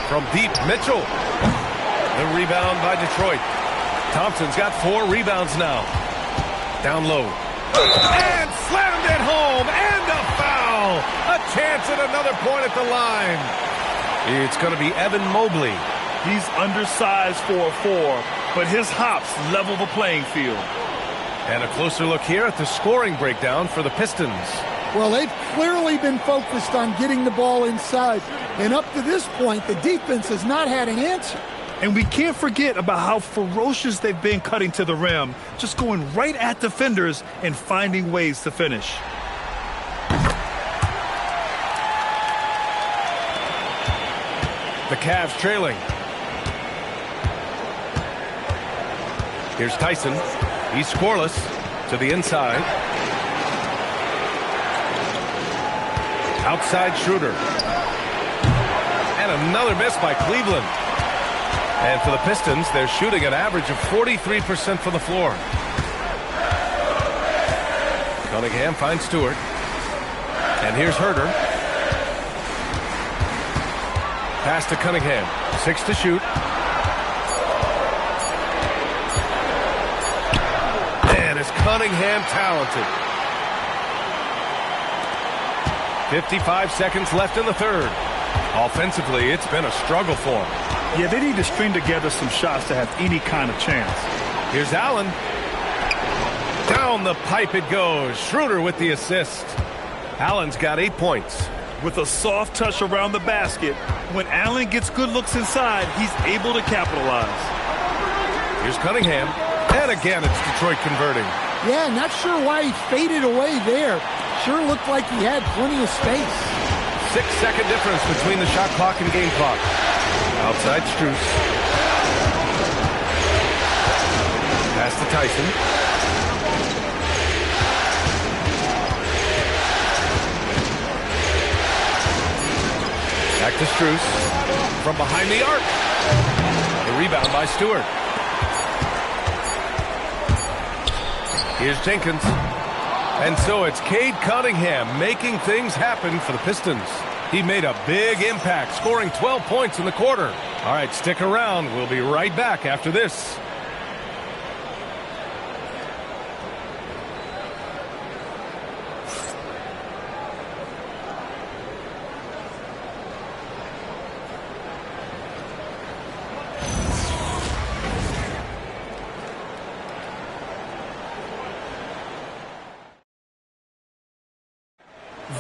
From deep, Mitchell. The rebound by Detroit. Thompson's got 4 rebounds now. Down low. And slammed it home. And a foul. A chance at another point at the line. It's going to be Evan Mobley.
He's undersized for a 4, but his hops level the playing field.
And a closer look here at the scoring breakdown for the Pistons.
Well, they've clearly been focused on getting the ball inside. And up to this point, the defense has not had an answer.
And we can't forget about how ferocious they've been cutting to the rim, just going right at defenders and finding ways to finish.
The Cavs trailing. Here's Tyson. He's scoreless to the inside. Outside Schroeder. And another miss by Cleveland. And for the Pistons, they're shooting an average of 43% from the floor. Cunningham finds Stewart. And here's Herter. Pass to Cunningham. 6 to shoot. Man, is Cunningham talented. 55 seconds left in the third. Offensively, it's been a struggle for him.
Yeah, they need to string together some shots to have any kind of chance.
Here's Allen. Down the pipe it goes. Schroeder with the assist. Allen's got 8 points.
With a soft touch around the basket, when Allen gets good looks inside, he's able to capitalize.
Here's Cunningham. And again, it's Detroit converting.
Yeah, not sure why he faded away there. Sure looked like he had plenty of space.
6-second difference between the shot clock and game clock. Outside Strus. Pass to Tyson. Back to Strus. From behind the arc. The rebound by Stewart. Here's Jenkins. And so it's Cade Cunningham making things happen for the Pistons. He made a big impact, scoring 12 points in the quarter. All right, stick around. We'll be right back after this.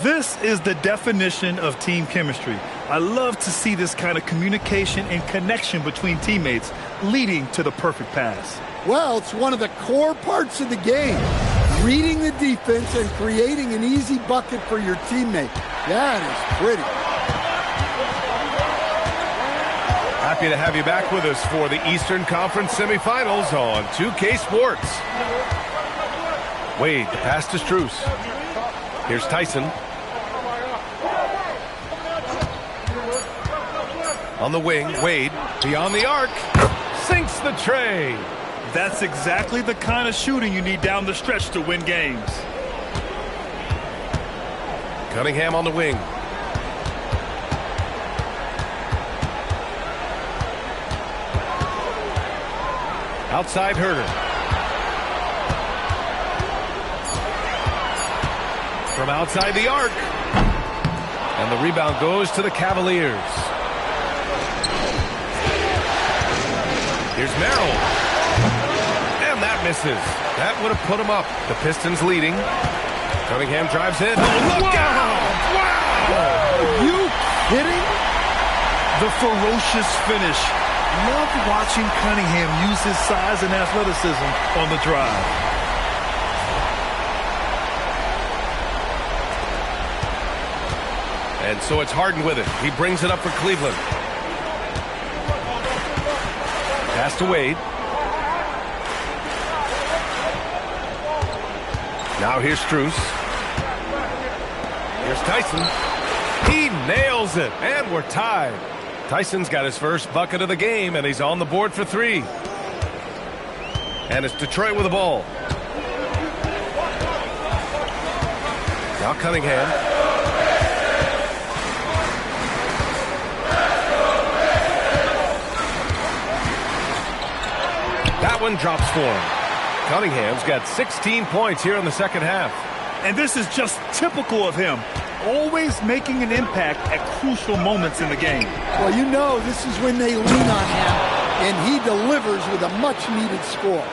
This is the definition of team chemistry. I love to see this kind of communication and connection between teammates leading to the perfect pass.
Well, it's one of the core parts of the game. Reading the defense and creating an easy bucket for your teammate. That is pretty.
Happy to have you back with us for the Eastern Conference Semifinals on 2K Sports. Wade, the pass to Strus. Here's Tyson. On the wing, Wade, beyond the arc, sinks the tray.
That's exactly the kind of shooting you need down the stretch to win games.
Cunningham on the wing. Outside Herter. From outside the arc. And the rebound goes to the Cavaliers. Here's Merrill. And that misses. That would have put him up. The Pistons leading. Cunningham drives in. Oh, look out! Wow!
Are you kidding?
The ferocious finish. Love watching Cunningham use his size and athleticism on the drive.
And so it's Harden with it. He brings it up for Cleveland. Pass to Wade. Now here's Strus. Here's Tyson. He nails it, and we're tied. Tyson's got his first bucket of the game, and he's on the board for 3. And it's Detroit with the ball. Now Cunningham. That one drops for him. Cunningham's got 16 points here in the second half.
And this is just typical of him. Always making an impact at crucial moments in the game.
Well, you know this is when they lean on him, and he delivers with a much-needed score.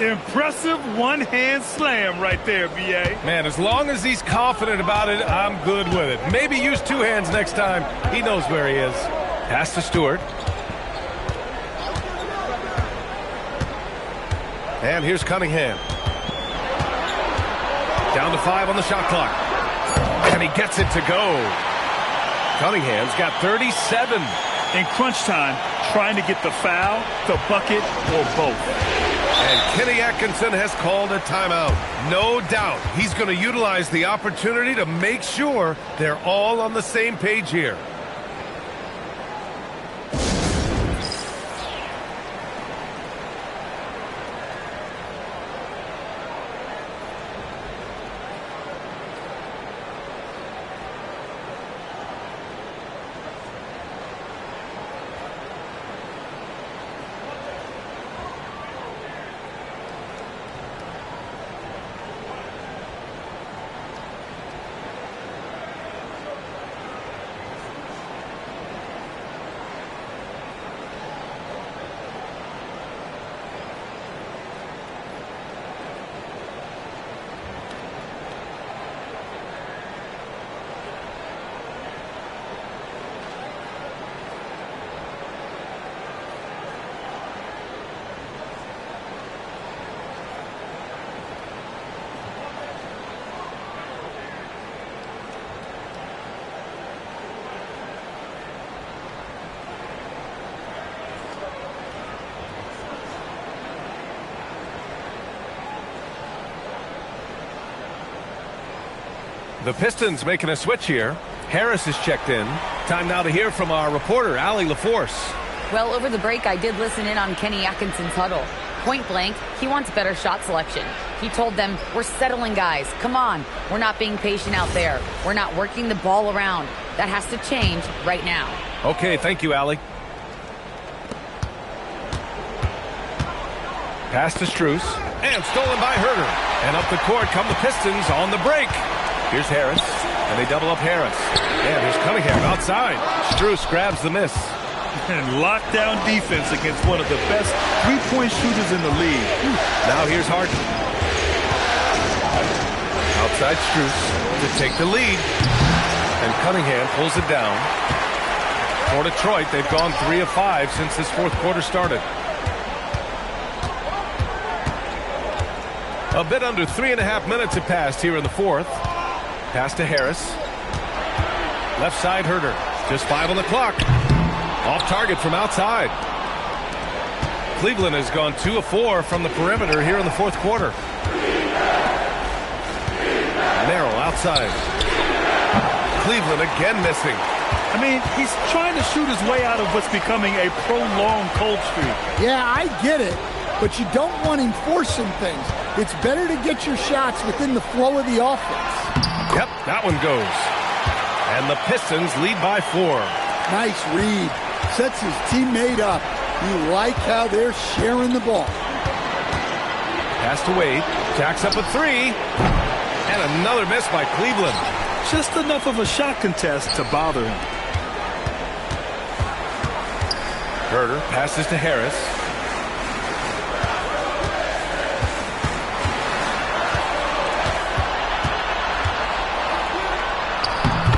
Impressive one-hand slam right there, B.A.
Man, as long as he's confident about it, I'm good with it. Maybe use two hands next time. He knows where he is. Pass to Stewart. And here's Cunningham. Down to 5 on the shot clock. And he gets it to go. Cunningham's got 37.
In crunch time, trying to get the foul, the bucket, or both.
And Kenny Atkinson has called a timeout. No doubt he's going to utilize the opportunity to make sure they're all on the same page here. The Pistons making a switch here. Harris is checked in. Time now to hear from our reporter, Allie LaForce.
Well, over the break, I did listen in on Kenny Atkinson's huddle. Point blank, he wants better shot selection. He told them, we're settling, guys. Come on. We're not being patient out there. We're not working the ball around. That has to change right now.
Okay, thank you, Allie. Pass to Strus. And stolen by Herter. And up the court come the Pistons on the break. Here's Harris, and they double up Harris. And here's Cunningham outside. Strus grabs the miss.
And lockdown defense against one of the best three-point shooters in the league.
Now here's Harden. Outside Strus to take the lead. And Cunningham pulls it down. For Detroit, they've gone 3 of 5 since this fourth quarter started. A bit under 3.5 minutes have passed here in the fourth. Pass to Harris. Left side Herter. Just 5 on the clock. Off target from outside. Cleveland has gone 2 of 4 from the perimeter here in the fourth quarter. Merrill outside. Cleveland again missing.
I mean, he's trying to shoot his way out of what's becoming a prolonged cold streak.
Yeah, I get it, but you don't want him forcing things. It's better to get your shots within the flow of the offense.
Yep, that one goes. And the Pistons lead by 4.
Nice read. Sets his teammate up. You like how they're sharing the ball.
Pass to Wade. Jacks up a 3. And another miss by Cleveland.
Just enough of a shot contest to bother him.
Herter passes to Harris.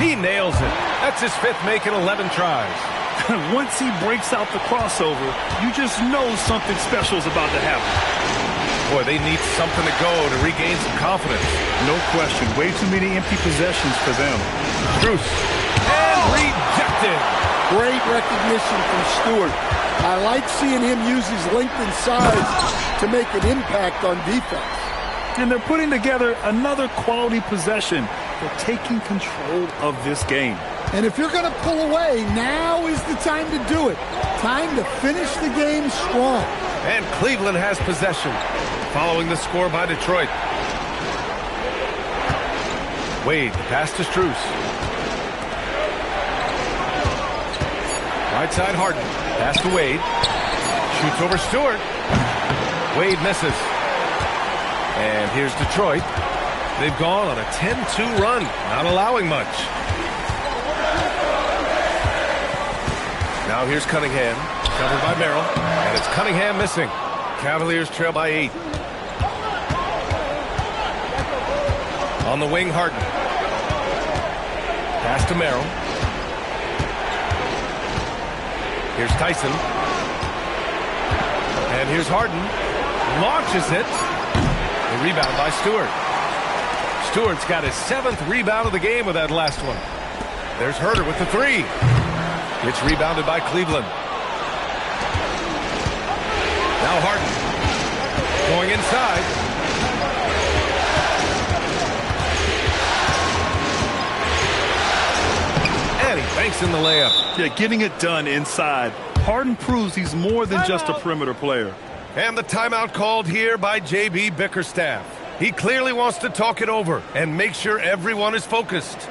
He nails it. That's his 5th make in 11 tries.
Once he breaks out the crossover, you just know something special is about to happen.
Boy, they need something to go to regain some confidence.
No question. Way too many empty possessions for them.
Strus. And rejected.
Great recognition from Stewart. I like seeing him use his length and size to make an impact on defense.
And they're putting together another quality possession. They're taking control of this game.
And if you're going to pull away, now is the time to do it. Time to finish the game strong.
And Cleveland has possession, following the score by Detroit. Wade, pass to Strus. Right side Harden, pass to Wade. Shoots over Stewart. Wade misses. And here's Detroit. They've gone on a 10-2 run, not allowing much. Now here's Cunningham, covered by Merrill, and it's Cunningham missing. Cavaliers trail by 8. On the wing, Harden. Pass to Merrill. Here's Tyson. And here's Harden. Launches it. The rebound by Stewart. Stewart's got his 7th rebound of the game with that last one. There's Herter with the 3. It's rebounded by Cleveland. Now Harden. Going inside. And he banks in the layup.
Yeah, getting it done inside. Harden proves he's more than just a perimeter player.
And the timeout called here by JB Bickerstaff. He clearly wants to talk it over and make sure everyone is focused.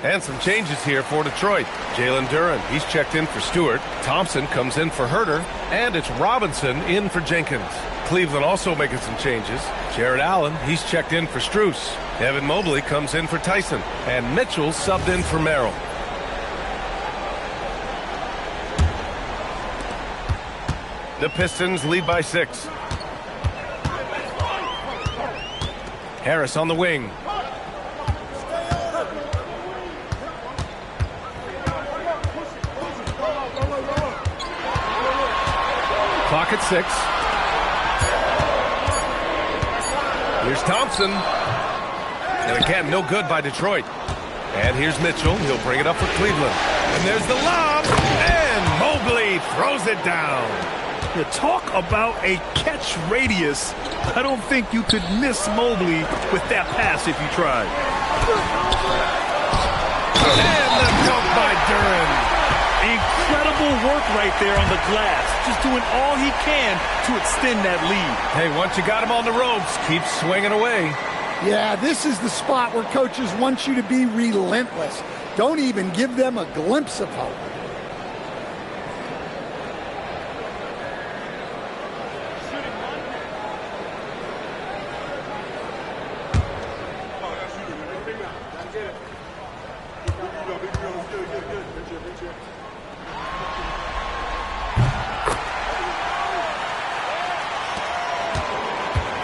And some changes here for Detroit. Jalen Duren, he's checked in for Stewart. Thompson comes in for Herter. And it's Robinson in for Jenkins. Cleveland also making some changes. Jared Allen, he's checked in for Strus. Evan Mobley comes in for Tyson. And Mitchell subbed in for Merrill. The Pistons lead by 6. Harris on the wing. Clock at 6. Here's Thompson. And again, no good by Detroit. And here's Mitchell. He'll bring it up for Cleveland. And there's the lob. And Mobley throws it down.
You talk about a catch radius. I don't think you could miss Mobley with that pass if you tried.
And the dunk by Duren.
Incredible work right there on the glass. Just doing all he can to extend that lead.
Hey, once you got him on the ropes, keep swinging away.
Yeah, this is the spot where coaches want you to be relentless. Don't even give them a glimpse of hope.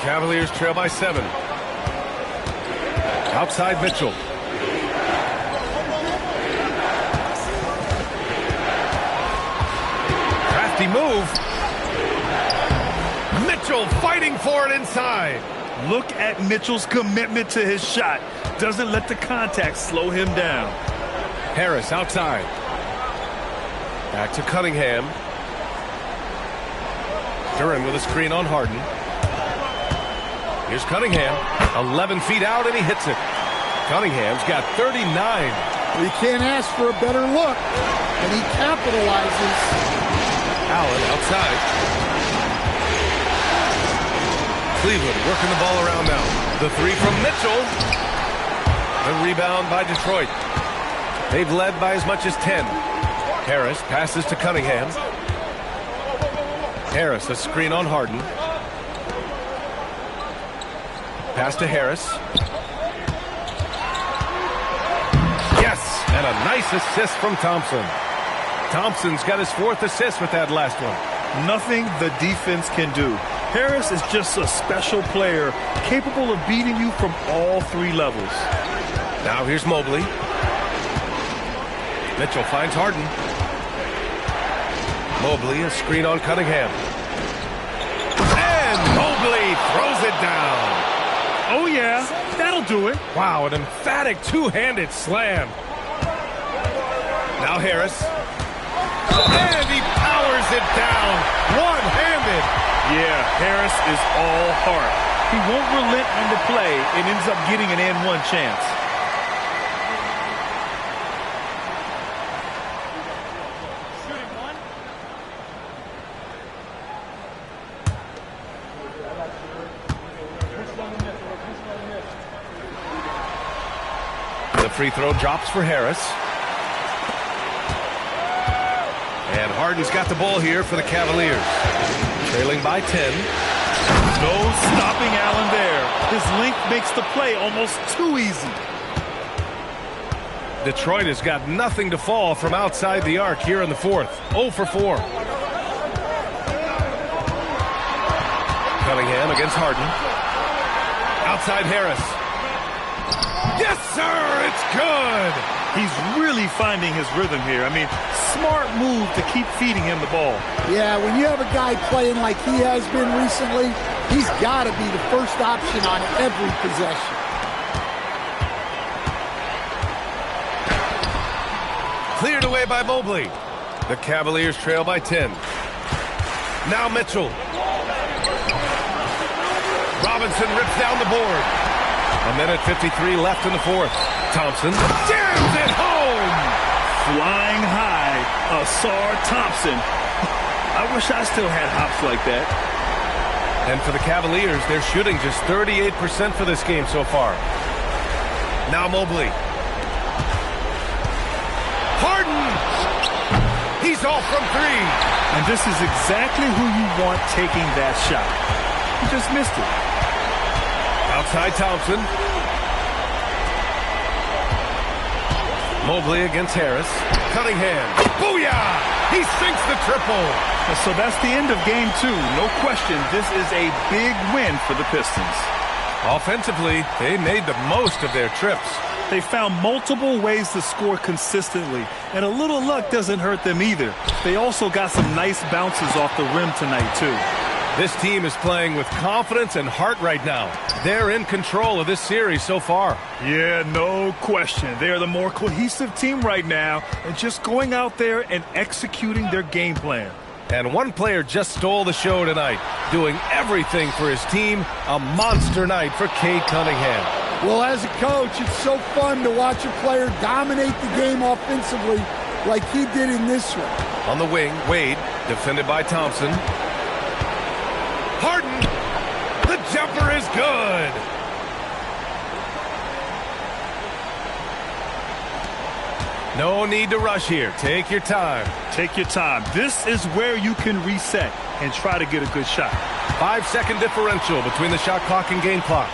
Cavaliers trail by 7. Outside Mitchell. Crafty move. Mitchell fighting for it inside.
Look at Mitchell's commitment to his shot. Doesn't let the contact slow him down.
Harris outside. Back to Cunningham. Duren with a screen on Harden. Here's Cunningham, 11 feet out, and he hits it. Cunningham's got 39.
We can't ask for a better look, and he capitalizes.
Allen outside. Cleveland working the ball around now. The 3 from Mitchell. The rebound by Detroit. They've led by as much as 10. Harris passes to Cunningham. Harris, a screen on Harden. Pass to Harris. Yes, and a nice assist from Thompson. Thompson's got his 4th assist with that last one.
Nothing the defense can do. Harris is just a special player, capable of beating you from all 3 levels.
Now here's Mobley. Mitchell finds Harden. Mobley, a screen on Cunningham. And Mobley throws it down.
Oh, yeah, that'll do it.
Wow, an emphatic two-handed slam. Now Harris. And he powers it down, one-handed.
Yeah, Harris is all heart. He won't relent on the play and ends up getting an and-one chance.
The free throw drops for Harris. And Harden's got the ball here for the Cavaliers. Trailing by 10.
No stopping Allen there. His length makes the play almost too easy.
Detroit has got nothing to fall from outside the arc here in the fourth. 0 for 4. Cunningham against Harden. Outside Harris. Yes, sir! It's good!
He's really finding his rhythm here. I mean, smart move to keep feeding him the ball.
Yeah, when you have a guy playing like he has been recently, he's got to be the first option on every possession.
Cleared away by Mobley. The Cavaliers trail by 10. Now Mitchell. Robinson rips down the board. 1:53 left in the fourth. Thompson jams it home.
Flying high, Asar Thompson. I wish I still had hops like that.
And for the Cavaliers, they're shooting just 38% for this game so far. Now Mobley. Harden! He's off from three.
And this is exactly who you want taking that shot. He just missed it.
Outside Thompson. Mobley against Harris. Cunningham. Booyah! He sinks the triple.
So that's the end of game 2. No question, this is a big win for the Pistons.
Offensively, they made the most of their trips.
They found multiple ways to score consistently, and a little luck doesn't hurt them either. They also got some nice bounces off the rim tonight, too.
This team is playing with confidence and heart right now. They're in control of this series so far.
Yeah, no question. They're the more cohesive team right now, and just going out there and executing their game plan.
And one player just stole the show tonight, doing everything for his team. A monster night for Cade Cunningham.
Well, as a coach, it's so fun to watch a player dominate the game offensively like he did in this one.
On the wing, Wade, defended by Thompson. Harden! The jumper is good! No need to rush here. Take your time.
Take your time. This is where you can reset and try to get a good shot.
5-second differential between the shot clock and game clock.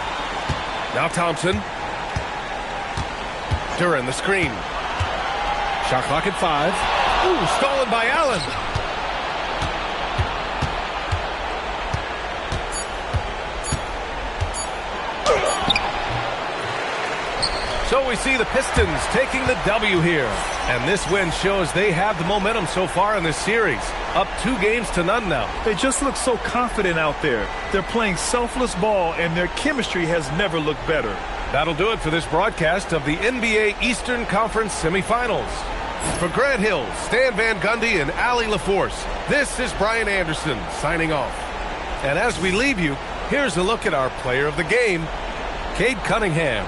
Now Thompson. Duran, the screen. Shot clock at 5. Ooh, stolen by Allen. So we see the Pistons taking the W here. And this win shows they have the momentum so far in this series. Up 2-0 now.
They just look so confident out there. They're playing selfless ball, and their chemistry has never looked better.
That'll do it for this broadcast of the NBA Eastern Conference Semifinals. For Grant Hill, Stan Van Gundy, and Allie LaForce, this is Brian Anderson signing off. And as we leave you, here's a look at our player of the game, Cade Cunningham.